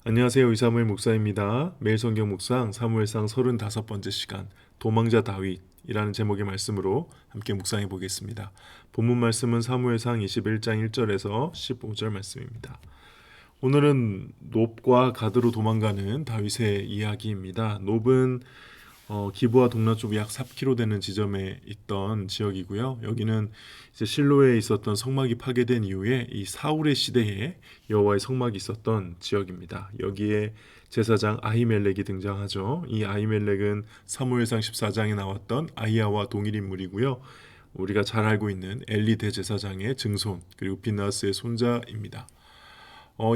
안녕하세요. 이사무엘 목사입니다. 매일 성경 묵상 사무엘상 35번째 시간 도망자 다윗이라는 제목의 말씀으로 함께 묵상해 보겠습니다. 본문 말씀은 사무엘상 21장 1절에서 15절 말씀입니다. 오늘은 놉과 가드로 도망가는 다윗의 이야기입니다. 놉은 기브와 동남쪽 약 3km 되는 지점에 있던 지역이고요. 여기는 이제 실로에 있었던 성막이 파괴된 이후에 이 사울의 시대에 여호와의 성막이 있었던 지역입니다. 여기에 제사장 아히멜렉이 등장하죠. 이 아히멜렉은 사무엘상 14장에 나왔던 아히야와 동일 인물이고요. 우리가 잘 알고 있는 엘리 대제사장의 증손 그리고 비나스의 손자입니다.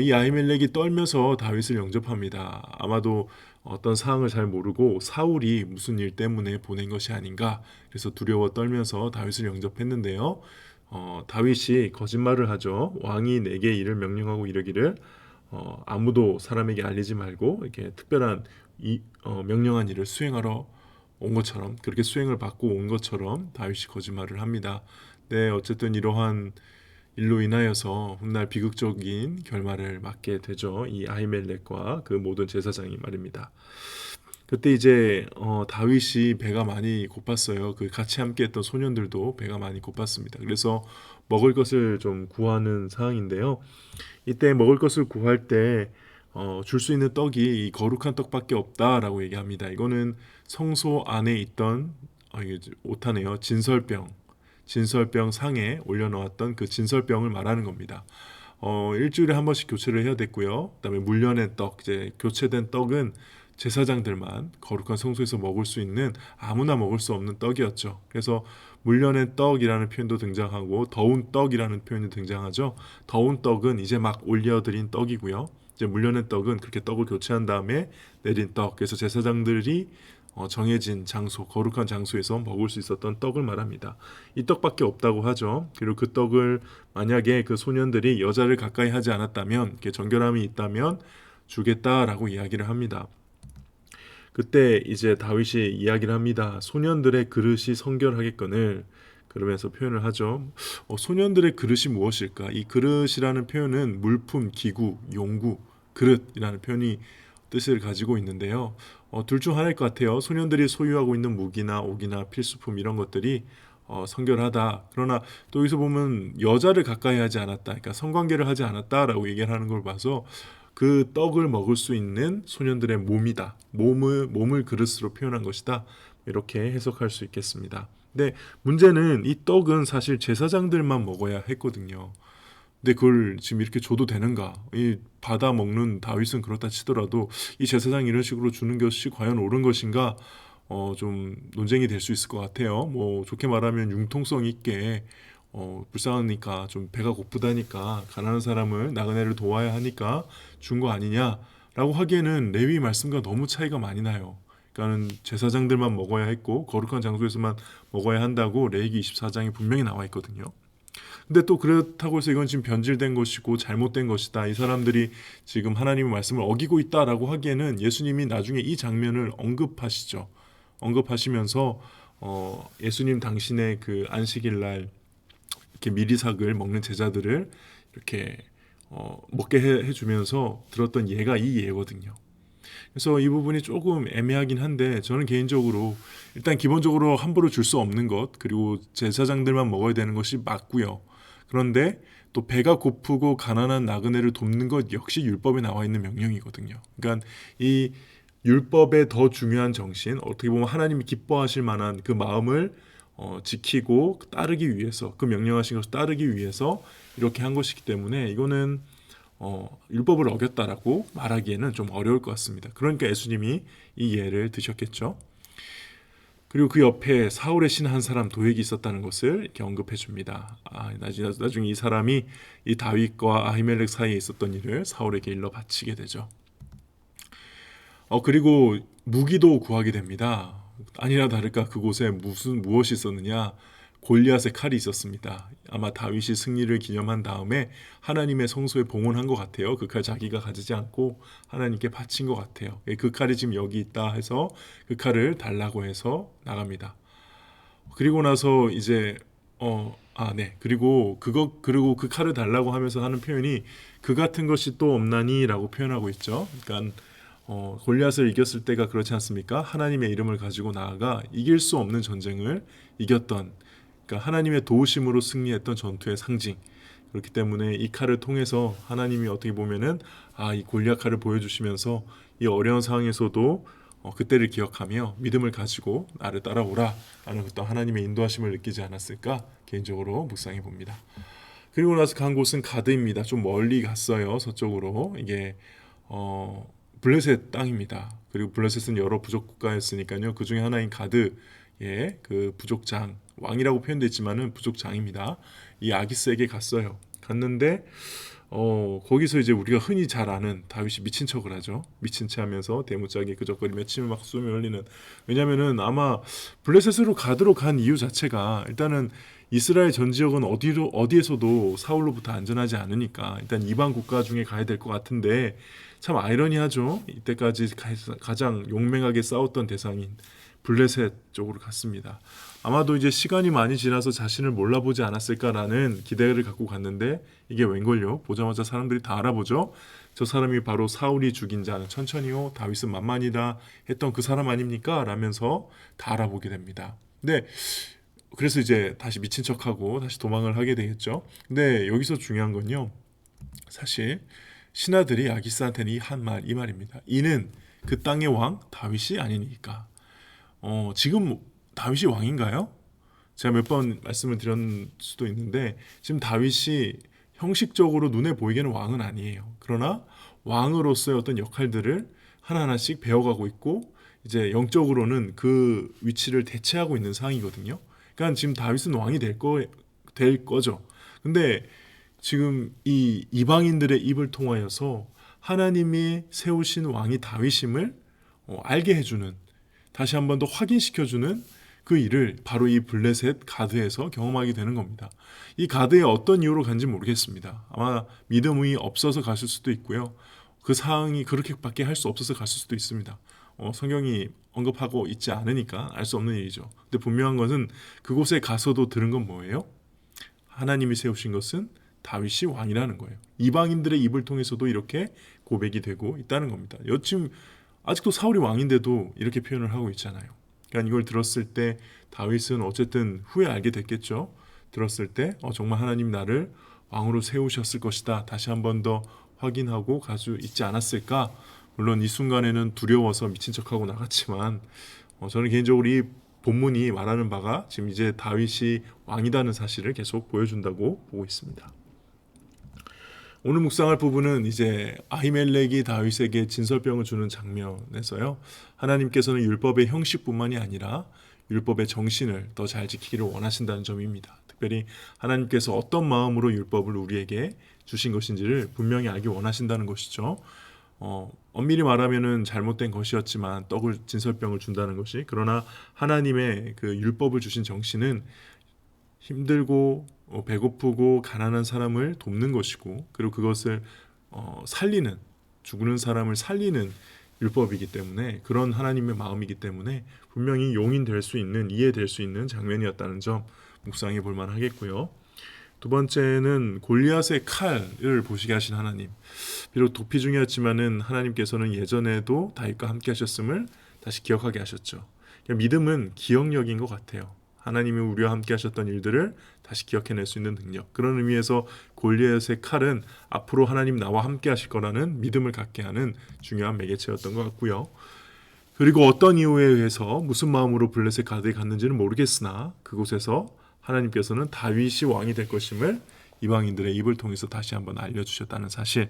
이 아히멜렉이 떨면서 다윗을 영접합니다. 아마도 어떤 사항을 잘 모르고 사울이 무슨 일 때문에 보낸 것이 아닌가, 그래서 두려워 떨면서 다윗을 영접했는데요. 다윗이 거짓말을 하죠. 왕이 내게 이를 명령하고 이르기를 아무도 사람에게 알리지 말고 이렇게 특별한 명령한 일을 수행하러 온 것처럼, 그렇게 수행을 받고 온 것처럼 다윗이 거짓말을 합니다. 네, 어쨌든 이러한 일로 인하여서 훗날 비극적인 결말을 맞게 되죠. 이 아히멜렉과 그 모든 제사장이 말입니다. 그때 이제 다윗이 배가 많이 고팠어요. 그 같이 함께했던 소년들도 배가 많이 고팠습니다. 그래서 먹을 것을 좀 구하는 상황인데요. 이때 먹을 것을 구할 때 줄 수 있는 떡이 이 거룩한 떡밖에 없다라고 얘기합니다. 이거는 성소 안에 있던 이게 오타네요. 진설병 상에 올려놓았던 그 진설병을 말하는 겁니다. 일주일에 한 번씩 교체를 해야 됐고요. 그다음에 물려낸 떡, 이제 교체된 떡은 제사장들만 거룩한 성소에서 먹을 수 있는, 아무나 먹을 수 없는 떡이었죠. 그래서 물려낸 떡이라는 표현도 등장하고 더운 떡이라는 표현이 등장하죠. 더운 떡은 이제 막 올려드린 떡이고요. 이제 물려낸 떡은 그렇게 떡을 교체한 다음에 내린 떡. 그래서 제사장들이 정해진 장소, 거룩한 장소에서 먹을 수 있었던 떡을 말합니다. 이 떡밖에 없다고 하죠. 그리고 그 떡을 만약에 그 소년들이 여자를 가까이 하지 않았다면, 이렇게 정결함이 있다면 주겠다라고 이야기를 합니다. 그때 이제 다윗이 이야기를 합니다. 소년들의 그릇이 성결하겠거늘, 그러면서 표현을 하죠. 소년들의 그릇이 무엇일까? 이 그릇이라는 표현은 물품, 기구, 용구, 그릇이라는 표현이 뜻을 가지고 있는데요. 둘 중 하나일 것 같아요. 소년들이 소유하고 있는 무기나 옥이나 필수품 이런 것들이 성결하다. 그러나 또 여기서 보면 여자를 가까이 하지 않았다, 그러니까 성관계를 하지 않았다라고 얘기를 하는 걸 봐서 그 떡을 먹을 수 있는 소년들의 몸이다. 몸을 그릇으로 표현한 것이다. 이렇게 해석할 수 있겠습니다. 근데 문제는 이 떡은 사실 제사장들만 먹어야 했거든요. 근데 그걸 지금 이렇게 줘도 되는가? 이 받아 먹는 다윗은 그렇다 치더라도 이 제사장 이런 식으로 주는 것이 과연 옳은 것인가? 좀 논쟁이 될 수 있을 것 같아요. 뭐 좋게 말하면 융통성 있게 불쌍하니까, 좀 배가 고프다니까, 가난한 사람을, 나그네를 도와야 하니까 준 거 아니냐라고 하기에는 레위 말씀과 너무 차이가 많이 나요. 그러니까는 제사장들만 먹어야 했고 거룩한 장소에서만 먹어야 한다고 레위기 24장에 분명히 나와 있거든요. 근데 또 그렇다고 해서 이건 지금 변질된 것이고 잘못된 것이다, 이 사람들이 지금 하나님의 말씀을 어기고 있다라고 하기에는, 예수님이 나중에 이 장면을 언급하시죠. 언급하시면서 예수님 당신의 그 안식일 날 이렇게 미리삭을 먹는 제자들을 이렇게 먹게 해주면서 들었던 예가 이 예거든요. 그래서 이 부분이 조금 애매하긴 한데, 저는 개인적으로 일단 기본적으로 함부로 줄 수 없는 것, 그리고 제사장들만 먹어야 되는 것이 맞고요. 그런데 또 배가 고프고 가난한 나그네를 돕는 것 역시 율법에 나와 있는 명령이거든요. 그러니까 이 율법의 더 중요한 정신, 어떻게 보면 하나님이 기뻐하실 만한 그 마음을 지키고 따르기 위해서, 그 명령하신 것을 따르기 위해서 이렇게 한 것이기 때문에 이거는 율법을 어겼다라고 말하기에는 좀 어려울 것 같습니다. 그러니까 예수님이 이 예를 드셨겠죠. 그리고 그 옆에 사울의 신 한 사람 도액이 있었다는 것을 이렇게 언급해 줍니다. 나중에 이 사람이 이 다윗과 아히멜렉 사이에 있었던 일을 사울에게 일러 바치게 되죠. 그리고 무기도 구하게 됩니다. 아니나 다를까 그곳에 무엇이 있었느냐? 골리앗의 칼이 있었습니다. 아마 다윗이 승리를 기념한 다음에 하나님의 성소에 봉헌한 것 같아요. 그 칼 자기가 가지지 않고 하나님께 바친 것 같아요. 그 칼이 지금 여기 있다 해서 그 칼을 달라고 해서 나갑니다. 그리고 나서 이제 네. 그리고 그 칼을 달라고 하면서 하는 표현이 그 같은 것이 또 없나니라고 표현하고 있죠. 그러니까 골리앗을 이겼을 때가 그렇지 않습니까? 하나님의 이름을 가지고 나아가 이길 수 없는 전쟁을 이겼던, 그러니까 하나님의 도우심으로 승리했던 전투의 상징. 그렇기 때문에 이 칼을 통해서 하나님이 어떻게 보면은 이 골리앗 칼을 보여주시면서 이 어려운 상황에서도 그때를 기억하며 믿음을 가지고 나를 따라오라 라는 어떤 하나님의 인도하심을 느끼지 않았을까 개인적으로 묵상해 봅니다. 그리고 나서 간 곳은 가드입니다. 좀 멀리 갔어요. 서쪽으로. 이게 블레셋 땅입니다. 그리고 블레셋은 여러 부족 국가였으니까요. 그 중에 하나인 가드의 그 부족장, 왕이라고 표현됐지만은 부족장입니다. 이 아기스에게 갔어요. 갔는데 거기서 이제 우리가 흔히 잘 아는 다윗이 미친 척을 하죠. 미친 체 하면서 대문짝에 그적거리며 침을 막 쏘며 흘리는. 왜냐면은 아마 블레셋으로 가드로 간 이유 자체가 일단은 이스라엘 전 지역은 어디에서도 사울로부터 안전하지 않으니까 일단 이방 국가 중에 가야 될 것 같은데, 참 아이러니하죠. 이때까지 가장 용맹하게 싸웠던 대상인 블레셋 쪽으로 갔습니다. 아마도 이제 시간이 많이 지나서 자신을 몰라보지 않았을까라는 기대를 갖고 갔는데, 이게 웬걸요? 보자마자 사람들이 다 알아보죠. 저 사람이 바로 사울이 죽인 자는 천천히요, 다윗은 만만이다 했던 그 사람 아닙니까? 라면서 다 알아보게 됩니다. 근데 그래서 이제 다시 미친 척하고 다시 도망을 하게 되겠죠. 근데 여기서 중요한 건요, 사실 신하들이 아기스한테는 이 말입니다. 이는 그 땅의 왕 다윗이 아니니까. 지금 다윗이 왕인가요? 제가 몇 번 말씀을 드렸을 수도 있는데, 지금 다윗이 형식적으로 눈에 보이기에는 왕은 아니에요. 그러나 왕으로서의 어떤 역할들을 하나하나씩 배워가고 있고, 이제 영적으로는 그 위치를 대체하고 있는 상황이거든요. 그러니까 지금 다윗은 왕이 될 거죠. 근데 지금 이 이방인들의 입을 통하여서 하나님이 세우신 왕이 다윗임을 알게 해주는, 다시 한 번 더 확인시켜주는 그 일을 바로 이 블레셋 가드에서 경험하게 되는 겁니다. 이 가드에 어떤 이유로 간지 모르겠습니다. 아마 믿음이 없어서 갔을 수도 있고요. 그 상황이 그렇게밖에 할 수 없어서 갔을 수도 있습니다. 성경이 언급하고 있지 않으니까 알 수 없는 일이죠. 근데 분명한 것은 그곳에 가서도 들은 건 뭐예요? 하나님이 세우신 것은 다윗이 왕이라는 거예요. 이방인들의 입을 통해서도 이렇게 고백이 되고 있다는 겁니다. 지금 아직도 사울이 왕인데도 이렇게 표현을 하고 있잖아요. 그러니까 이걸 들었을 때 다윗은 어쨌든 후에 알게 됐겠죠. 들었을 때 정말 하나님 나를 왕으로 세우셨을 것이다. 다시 한 번 더 확인하고 가수 있지 않았을까. 물론 이 순간에는 두려워서 미친 척하고 나갔지만, 저는 개인적으로 이 본문이 말하는 바가 지금 이제 다윗이 왕이라는 사실을 계속 보여준다고 보고 있습니다. 오늘 묵상할 부분은 이제 아히멜렉이 다윗에게 진설병을 주는 장면에서요, 하나님께서는 율법의 형식뿐만이 아니라 율법의 정신을 더 잘 지키기를 원하신다는 점입니다. 특별히 하나님께서 어떤 마음으로 율법을 우리에게 주신 것인지를 분명히 알기 원하신다는 것이죠. 엄밀히 말하면은 잘못된 것이었지만 떡을 진설병을 준다는 것이, 그러나 하나님의 그 율법을 주신 정신은 힘들고 배고프고 가난한 사람을 돕는 것이고, 그리고 그것을 살리는, 죽는 사람을 살리는 율법이기 때문에, 그런 하나님의 마음이기 때문에 분명히 용인될 수 있는, 이해될 수 있는 장면이었다는 점 묵상해 볼 만하겠고요. 두 번째는 골리앗의 칼을 보시게 하신 하나님. 비록 도피 중이었지만은 하나님께서는 예전에도 다윗과 함께 하셨음을 다시 기억하게 하셨죠. 믿음은 기억력인 것 같아요. 하나님이 우리와 함께 하셨던 일들을 다시 기억해낼 수 있는 능력. 그런 의미에서 골리앗의 칼은 앞으로 하나님 나와 함께 하실 거라는 믿음을 갖게 하는 중요한 매개체였던 것 같고요. 그리고 어떤 이유에 의해서 무슨 마음으로 블레셋 가드에 갔는지는 모르겠으나 그곳에서 하나님께서는 다윗이 왕이 될 것임을 이방인들의 입을 통해서 다시 한번 알려주셨다는 사실.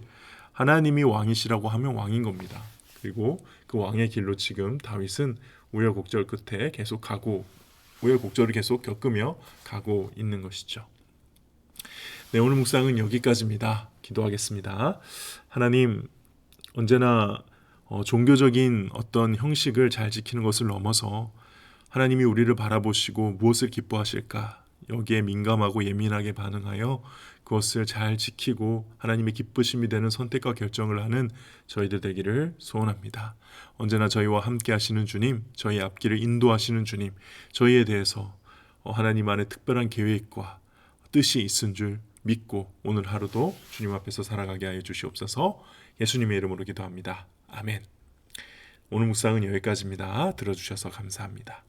하나님이 왕이시라고 하면 왕인 겁니다. 그리고 그 왕의 길로 지금 다윗은 우여곡절 끝에 계속 우여곡절을 계속 겪으며 가고 있는 것이죠. 네, 오늘 묵상은 여기까지입니다. 기도하겠습니다. 하나님, 언제나 종교적인 어떤 형식을 잘 지키는 것을 넘어서 하나님이 우리를 바라보시고 무엇을 기뻐하실까, 여기에 민감하고 예민하게 반응하여 그것을 잘 지키고 하나님의 기쁘심이 되는 선택과 결정을 하는 저희들 되기를 소원합니다. 언제나 저희와 함께 하시는 주님, 저희 앞길을 인도하시는 주님, 저희에 대해서 하나님 안에 특별한 계획과 뜻이 있은 줄 믿고 오늘 하루도 주님 앞에서 살아가게 하여 주시옵소서. 예수님의 이름으로 기도합니다. 아멘. 오늘 묵상은 여기까지입니다. 들어주셔서 감사합니다.